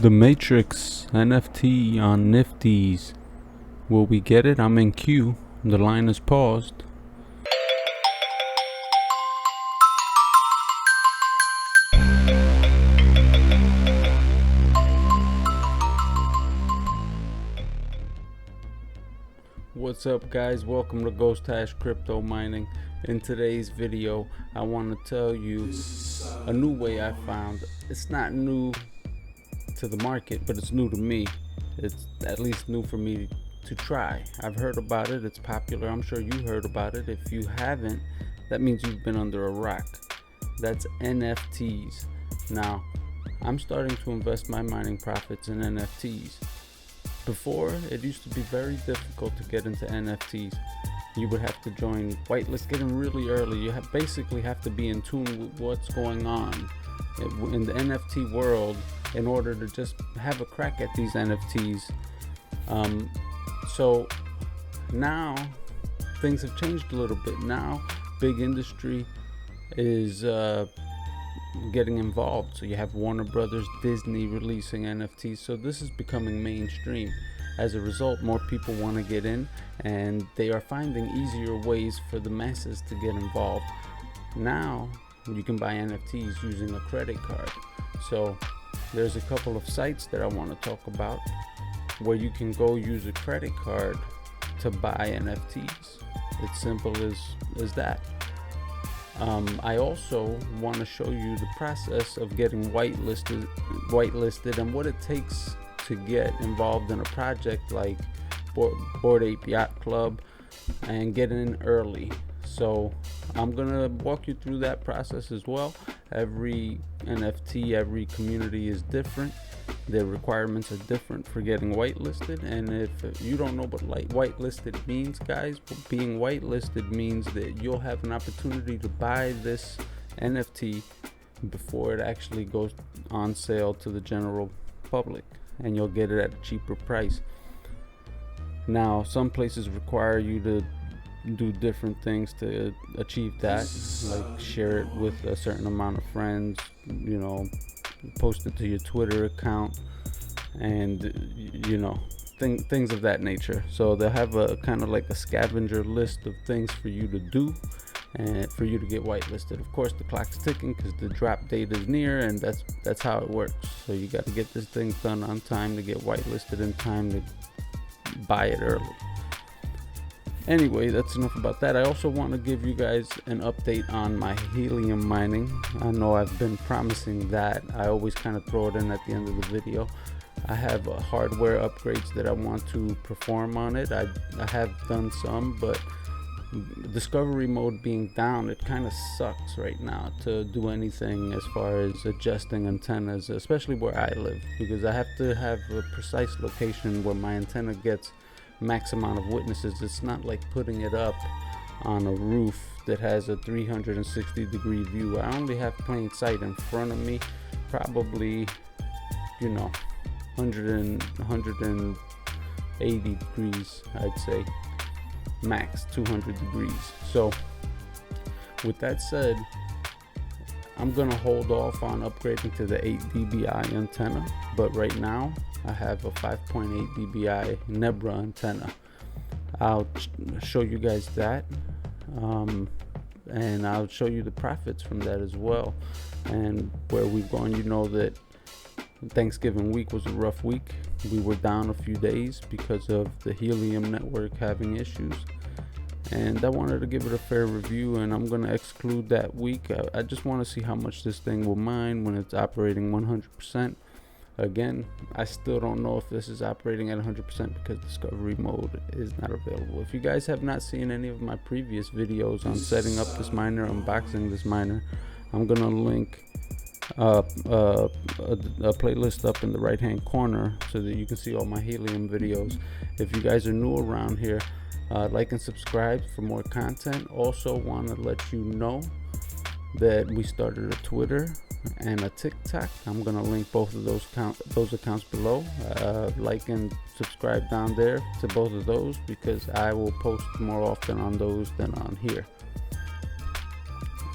The Matrix NFT on NFTs. Will we get it? I'm in queue. The line is paused. What's up, guys? Welcome to Ghost Hash Crypto Mining. In today's video, I want to tell you a new way I found. It's not new to the market, but it's new to me. It's at least new for me to try. I've heard about it. It's popular. I'm sure you heard about it. If you haven't, that means you've been under a rock. That's NFTs. Now, I'm starting to invest my mining profits in NFTs. Before, it used to be very difficult to get into NFTs. You would have to join whitelist, get in really early. You basically have to be in tune with what's going on in the NFT world in order to just have a crack at these NFTs. So now things have changed a little bit. Now big industry is getting involved. So you have Warner Brothers, Disney releasing NFTs. So this is becoming mainstream. As a result, more people want to get in, and they are finding easier ways for the masses to get involved. Now you can buy NFTs using a credit card. So there's a couple of sites that I want to talk about where you can go use a credit card to buy NFTs. It's simple as that. I also want to show you the process of getting whitelisted and what it takes to get involved in a project like Bored Ape Yacht Club and get in early. So I'm gonna walk you through that process as well. Every NFT, every community is different. Their requirements are different for getting whitelisted. And if you don't know what whitelisted means, guys, being whitelisted means that you'll have an opportunity to buy this NFT before it actually goes on sale to the general public, and you'll get it at a cheaper price. Now, some places require you to do different things to achieve that, like share it with a certain amount of friends, post it to your Twitter account, and things of that nature. So they'll have a kind of like a scavenger list of things for you to do and for you to get whitelisted. Of course, the clock's ticking because the drop date is near, and that's how it works. So you got to get this thing done on time to get whitelisted in time to buy it early. Anyway, that's enough about that. I also want to give you guys an update on my Helium mining. I know I've been promising that. I always kind of throw it in at the end of the video. I have hardware upgrades that I want to perform on it. I have done some, but discovery mode being down, it kind of sucks right now to do anything as far as adjusting antennas, especially where I live, because I have to have a precise location where my antenna gets max amount of witnesses. It's not like putting it up on a roof that has a 360-degree view. I only have plain sight in front of me, probably 180 degrees, I'd say, max 200 degrees. So with that said, I'm gonna hold off on upgrading to the 8 dBi antenna, but right now I have a 5.8 dBi Nebra antenna. I'll show you guys that, and I'll show you the profits from that as well, and where we've gone. You know that Thanksgiving week was a rough week. We were down a few days because of the Helium network having issues, and I wanted to give it a fair review, and I'm going to exclude that week. I just want to see how much this thing will mine when it's operating 100%. Again, I still don't know if this is operating at 100% because discovery mode is not available. If you guys have not seen any of my previous videos on setting up this miner, unboxing this miner, I'm going to link a playlist up in the right hand corner so that you can see all my Helium videos. If you guys are new around here, like and subscribe for more content. Also want to let you know that we started a Twitter and a TikTok. I'm gonna link both of those accounts below. Like and subscribe down there to both of those, because I will post more often on those than on here.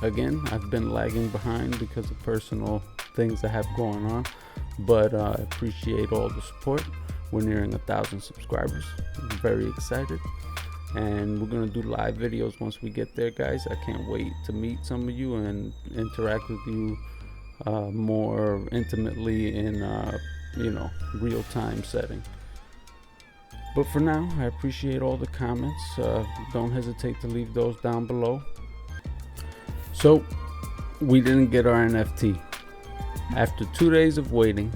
Again, I've been lagging behind because of personal things I have going on, But I appreciate all the support. We're nearing 1,000 subscribers. I'm very excited, and we're gonna do live videos once we get there, guys. I can't wait to meet some of you and interact with you more intimately in real-time setting. But for now, I appreciate all the comments. Don't hesitate to leave those down below. So we didn't get our NFT. After 2 days of waiting,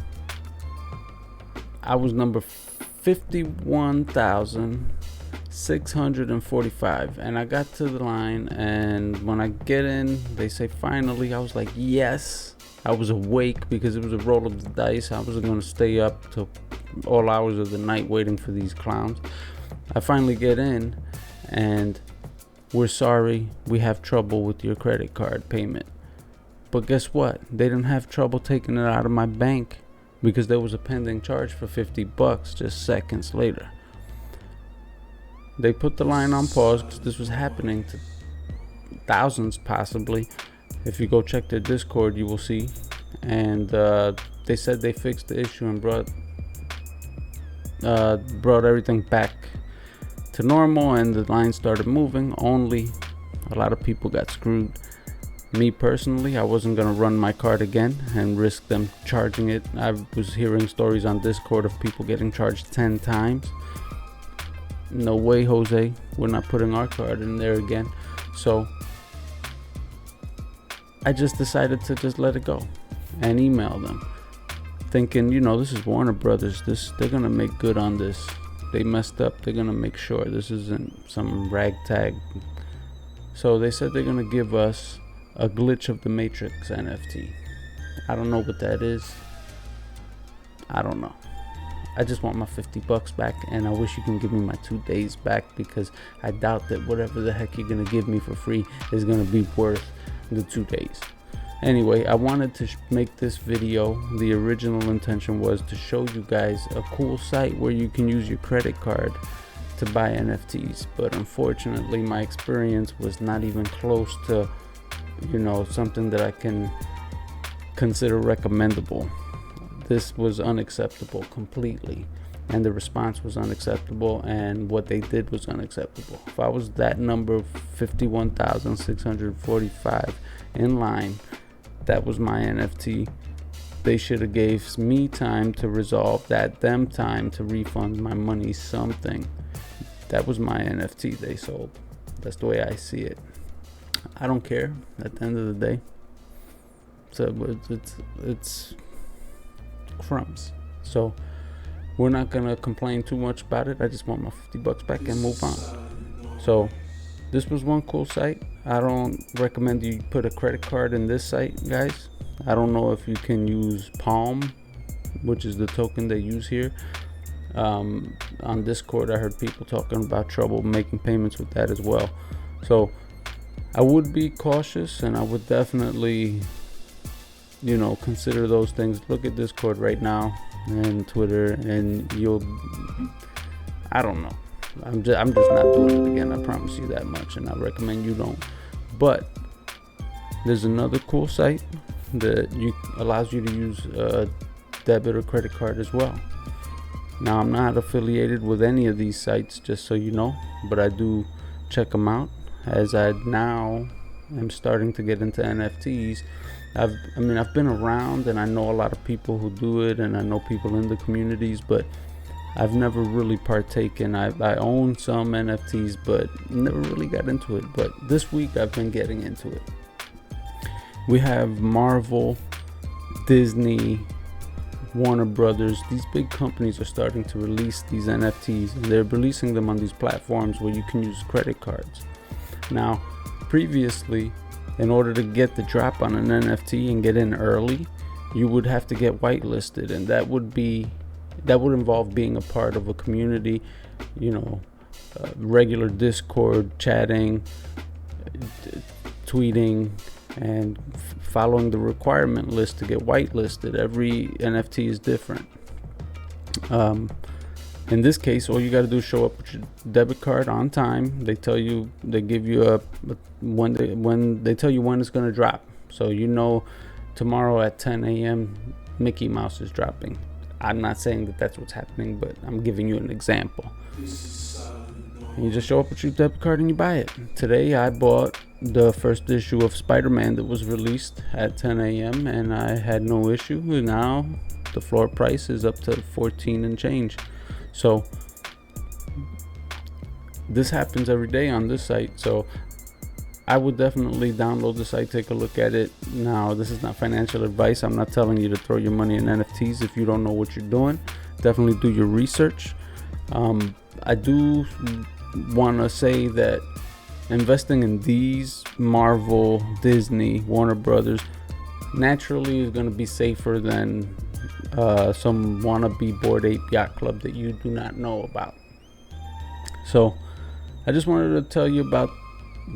I was number 51,645, and I got to the line, and when I get in, they say finally. I was like, yes. I was awake because it was a roll of the dice. I wasn't going to stay up till all hours of the night waiting for these clowns. I finally get in, and we're sorry, we have trouble with your credit card payment. But guess what? They didn't have trouble taking it out of my bank because there was a pending charge for $50 just seconds later. They put the line on pause because this was happening to thousands possibly. If you go check their Discord, you will see. And they said they fixed the issue and brought everything back to normal, and the line started moving. Only a lot of people got screwed. Me personally, I wasn't gonna run my card again and risk them charging it. I was hearing stories on Discord of people getting charged 10 times. No way, Jose. We're not putting our card in there again. So I just decided to just let it go and email them, thinking, this is Warner Brothers. They're gonna make good on this. They messed up. They're gonna make sure this isn't some ragtag. So they said they're gonna give us a glitch of the Matrix NFT. I don't know what that is. I don't know. I just want my $50 back, and I wish you can give me my 2 days back, because I doubt that whatever the heck you're gonna give me for free is gonna be worth the 2 days. Anyway, I wanted to make this video. The original intention was to show you guys a cool site where you can use your credit card to buy NFTs, but unfortunately my experience was not even close to something that I can consider recommendable. This was unacceptable completely, and the response was unacceptable, and what they did was unacceptable. If I was that number 51,645 in line, that was my NFT. They should have gave me time to resolve that, them time to refund my money, something. That was my NFT they sold. That's the way I see it. I don't care at the end of the day. So it's crumbs. So we're not gonna complain too much about it. I just want my $50 back and move on. So this was one cool site. I don't recommend you put a credit card in this site, guys. I don't know if you can use Palm, which is the token they use here. On Discord, I heard people talking about trouble making payments with that as well. So I would be cautious, and I would definitely consider those things. Look at Discord right now and Twitter, and I don't know. I'm just not doing it again. I promise you that much, and I recommend you don't. But there's another cool site that allows you to use a debit or credit card as well. Now, I'm not affiliated with any of these sites, just so you know, but I do check them out, as I now am starting to get into NFTs. I've been around, and I know a lot of people who do it, and I know people in the communities, but I've never really partaken. I own some NFTs, but never really got into it. But this week I've been getting into it. We have Marvel, Disney, Warner Brothers. These big companies are starting to release these NFTs, and they're releasing them on these platforms where you can use credit cards. Now, previously, in order to get the drop on an NFT and get in early, you would have to get whitelisted, and that would involve being a part of a community, regular Discord chatting, tweeting, and following the requirement list to get whitelisted. Every NFT is different. In this case, all you got to do is show up with your debit card on time. They tell you, they give you when they tell you when it's going to drop. So tomorrow at 10 a.m. Mickey Mouse is dropping. I'm not saying that that's what's happening, but I'm giving you an example. You just show up with your debit card and you buy it. Today I bought the first issue of Spider-Man that was released at 10 a.m. and I had no issue. Now the floor price is up to 14 and change. So this happens every day on this site. So I would definitely download the site, take a look at it. Now, this is not financial advice. I'm not telling you to throw your money in NFTs if you don't know what you're doing. Definitely do your research. I do want to say that investing in these Marvel, Disney, Warner Brothers naturally is going to be safer than some wannabe Bored Ape Yacht Club that you do not know about. So I just wanted to tell you about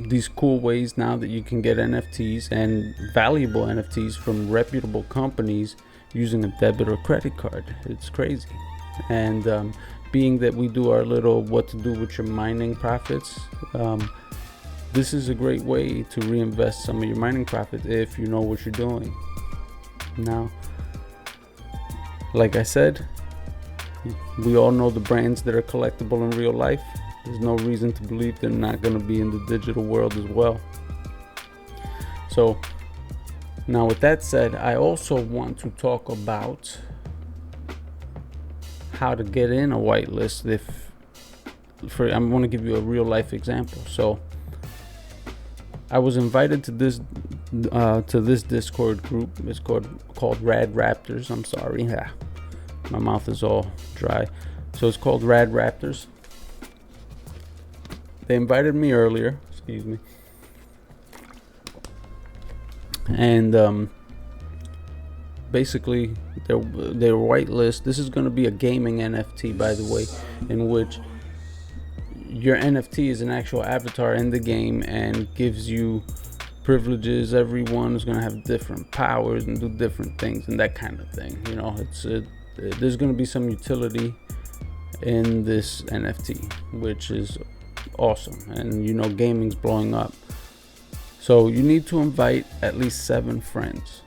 these cool ways now that you can get NFTs and valuable NFTs from reputable companies using a debit or credit card. It's crazy. And being that we do our little what to do with your mining profits, this is a great way to reinvest some of your mining profits if you know what you're doing. Now, like I said, we all know the brands that are collectible in real life. There's no reason to believe they're not going to be in the digital world as well. So now with that said, I also want to talk about how to get in a whitelist. I'm going to give you a real life example. So I was invited to this Discord group. It's called RadRaptors. I'm sorry, my mouth is all dry. So it's called RadRaptors. They invited me earlier, excuse me, and basically their whitelist. This is going to be a gaming NFT, by the way, in which your NFT is an actual avatar in the game and gives you privileges. Everyone is going to have different powers and do different things and that kind of thing. You know, there's going to be some utility in this NFT, which is awesome. And you know, gaming's blowing up, so you need to invite at least 7 friends.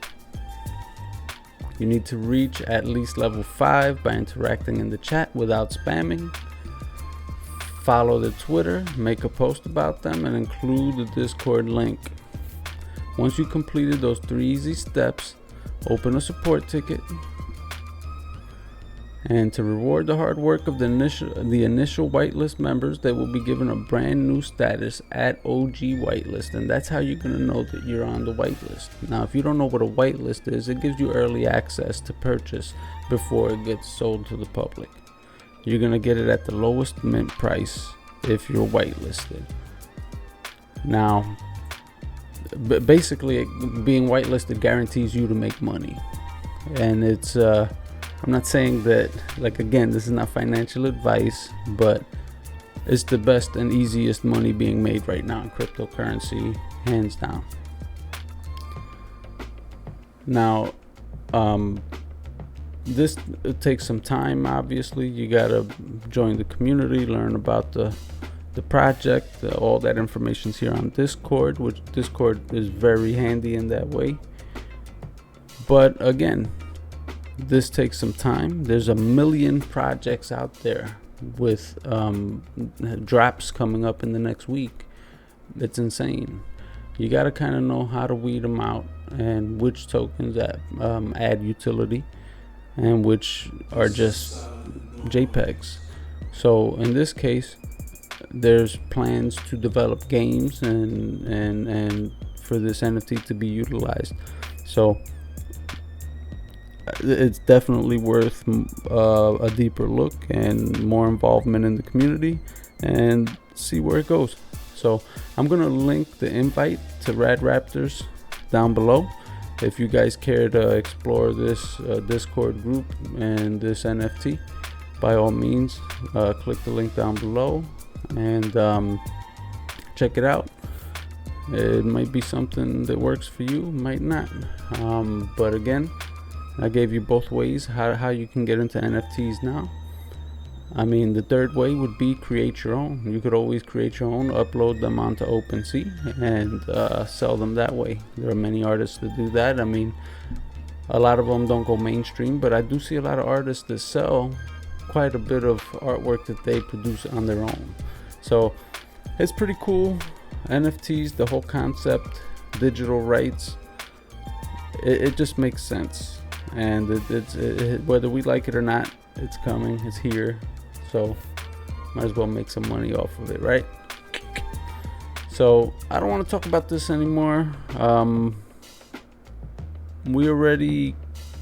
You need to reach at least level 5 by interacting in the chat without spamming. Follow the Twitter, make a post about them, and include the Discord link. Once you completed those 3 easy steps, open a support ticket. And to reward the hard work of the initial whitelist members, they will be given a brand new status at OG whitelist, and that's how you're gonna know that you're on the whitelist. Now, if you don't know what a whitelist is, it gives you early access to purchase before it gets sold to the public. You're gonna get it at the lowest mint price if you're whitelisted. Now, basically, being whitelisted guarantees you to make money, and it's I'm not saying that, like, again, this is not financial advice, but it's the best and easiest money being made right now in cryptocurrency, hands down. Now, it takes some time. Obviously, you gotta join the community, learn about the project. All that information's here on Discord, which Discord is very handy in that way. But again, this takes some time. There's a million projects out there with drops coming up in the next week. It's insane. You got to kind of know how to weed them out and which tokens that add utility and which are just JPEGs. So in this case, there's plans to develop games and for this NFT to be utilized. So it's definitely worth a deeper look and more involvement in the community and see where it goes. So I'm gonna link the invite to RadRaptors down below. If you guys care to explore this Discord group and this NFT, by all means, click the link down below and check it out. It might be something that works for you, might not. But again, I gave you both ways how you can get into NFTs now. I mean, the third way would be create your own. You could always create your own, upload them onto OpenSea, and sell them that way. There are many artists that do that. I mean, A lot of them don't go mainstream, but I do see a lot of artists that sell quite a bit of artwork that they produce on their own. So it's pretty cool. NFTs, the whole concept, digital rights, it just makes sense. And whether we like it or not, it's coming, it's here. So might as well make some money off of it, right? So I don't want to talk about this anymore. We already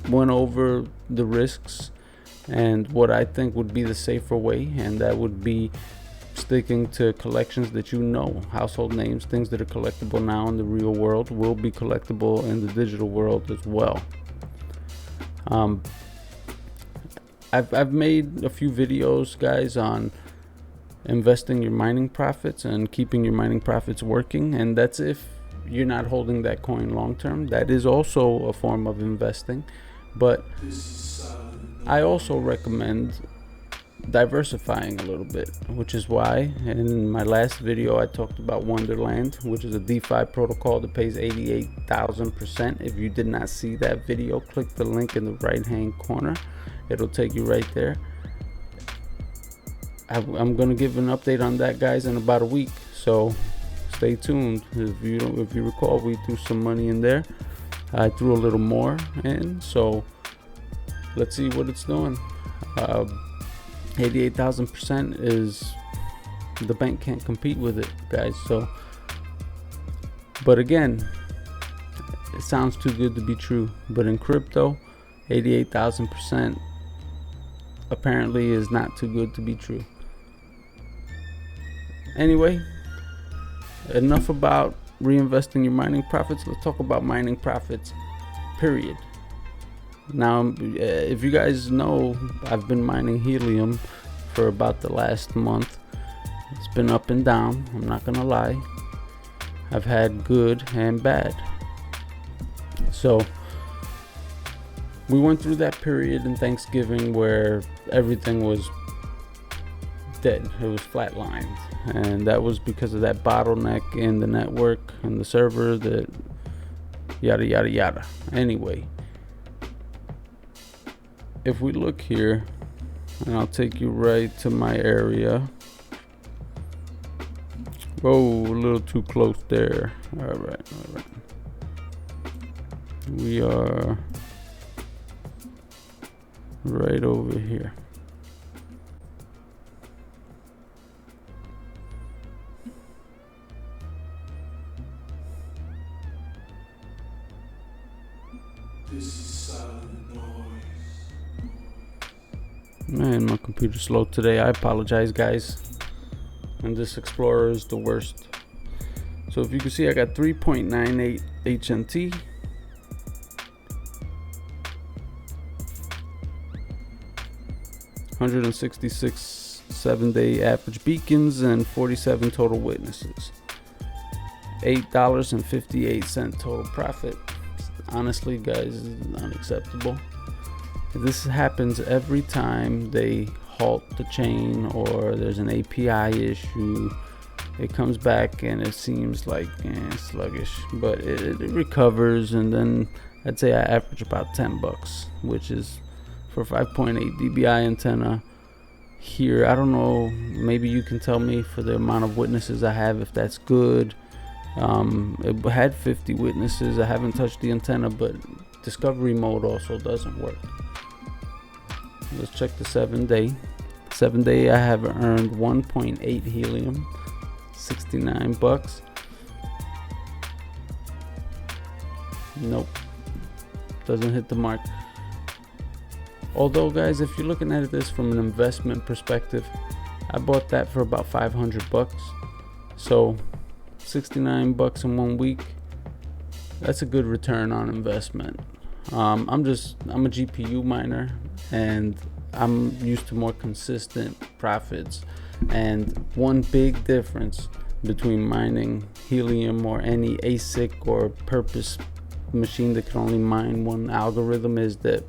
went over the risks and what I think would be the safer way, and that would be sticking to collections that you know, household names, things that are collectible now in the real world will be collectible in the digital world as well. I've made a few videos, guys, on investing your mining profits and keeping your mining profits working, and that's if you're not holding that coin long term. That is also a form of investing, but I also recommend diversifying a little bit, which is why in my last video I talked about Wonderland, which is a DeFi protocol that pays 88,000%. If you did not see that video, click the link in the right hand corner, it'll take you right there. I'm gonna give an update on that, guys, in about a week, so stay tuned. If you recall, we threw some money in there. I threw a little more in, so let's see what it's doing. 88,000% is, the bank can't compete with it, guys. So, but again, it sounds too good to be true, but in crypto, 88,000% apparently is not too good to be true. Anyway, enough about reinvesting your mining profits. Let's talk about mining profits, period. Now, if you guys know, I've been mining Helium for about the last month. It's been up and down, I'm not gonna lie. I've had good and bad. So we went through that period in Thanksgiving where everything was dead. It was flatlined, and that was because of that bottleneck in the network and the server, that yada yada yada. Anyway, if we look here, and I'll take you right to my area. Whoa, a little too close there. All right. We are right over here. Man, my computer's slow today. I apologize, guys. And this Explorer is the worst. So if you can see, I got 3.98 HNT. $166 7-day average beacons and 47 total witnesses. $8.58 total profit. Honestly, guys, this is unacceptable. This happens every time they halt the chain or there's an API issue. It comes back and it seems like sluggish, but it recovers, and then I'd say I average about $10, which is for 5.8 dBi antenna here. I don't know, maybe you can tell me for the amount of witnesses I have if that's good. It had 50 witnesses. I haven't touched the antenna, but discovery mode also doesn't work. Let's check the 7-day. 7-day I have earned 1.8 Helium, $69. Nope, doesn't hit the mark. Although, guys, if you're looking at this from an investment perspective, I bought that for about $500. So $69 in 1 week, that's a good return on investment. I'm a GPU miner, and I'm used to more consistent profits. And one big difference between mining Helium or any ASIC or purpose machine that can only mine one algorithm is that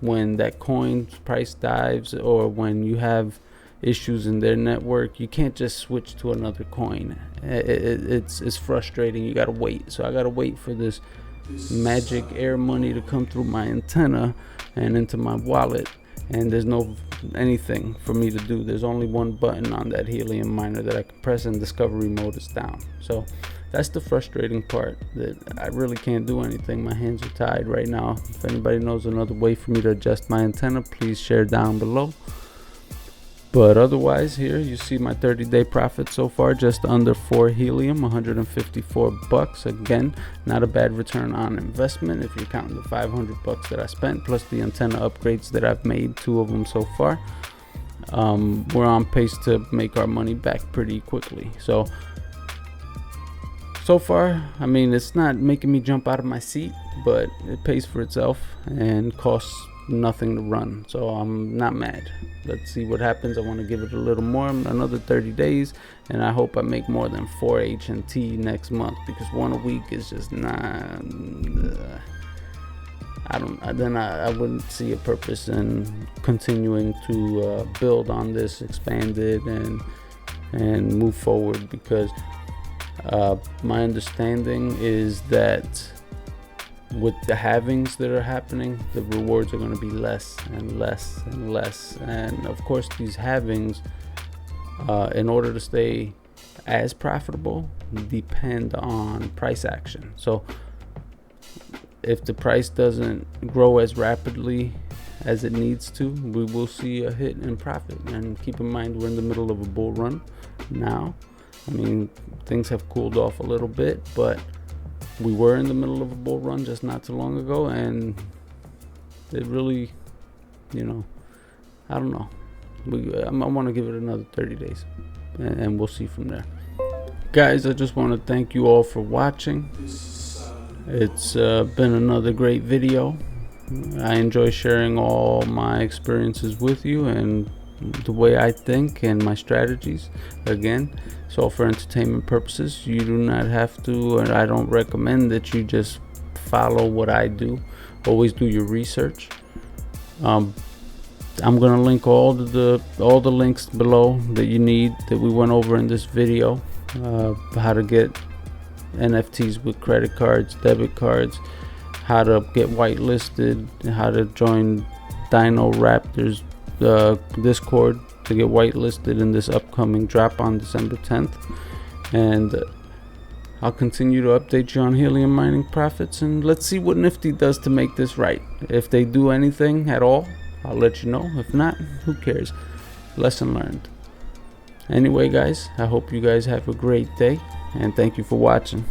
when that coin's price dives or when you have issues in their network, you can't just switch to another coin. It's frustrating. You gotta wait. So I gotta wait for this magic air money to come through my antenna and into my wallet, and there's no anything for me to do. There's only one button on that Helium miner that I can press, and discovery mode is down. So that's the frustrating part, that I really can't do anything. My hands are tied right now. If anybody knows another way for me to adjust my antenna, please share down below. But otherwise, here you see my 30-day profit so far, just under 4 Helium, 154 bucks. Again, not a bad return on investment if you're counting the 500 bucks that I spent, plus the antenna upgrades that I've made, 2 of them so far. We're on pace to make our money back pretty quickly. So far, I mean, it's not making me jump out of my seat, but it pays for itself and costs nothing to run, so I'm not mad. Let's see what happens. I want to give it a little more, another 30 days, and I hope I make more than 4 HNT next month, because 1 a week is just not I wouldn't see a purpose in continuing to build on this, expand it, and move forward, because my understanding is that with the halvings that are happening, the rewards are going to be less and less and less. And of course, these halvings, in order to stay as profitable, depend on price action. So if the price doesn't grow as rapidly as it needs to, we will see a hit in profit. And keep in mind, we're in the middle of a bull run now. I mean, things have cooled off a little bit, but we were in the middle of a bull run just not too long ago, and it really, you know, I don't know. I want to give it another 30 days, and we'll see from there. Guys, I just want to thank you all for watching. It's been another great video. I enjoy sharing all my experiences with you and the way I think and my strategies. Again, it's all for entertainment purposes. You do not have to, and I don't recommend that you just follow what I do. Always do your research. I'm gonna link all the links below that you need, that we went over in this video. How to get NFTs with credit cards, debit cards, how to get whitelisted, how to join RadRaptors Discord to get whitelisted in this upcoming drop on December 10th. And I'll continue to update you on Helium mining profits, and let's see what Nifty does to make this right. If they do anything at all, I'll let you know. If not, who cares? Lesson learned. Anyway, guys, I hope you guys have a great day, and thank you for watching.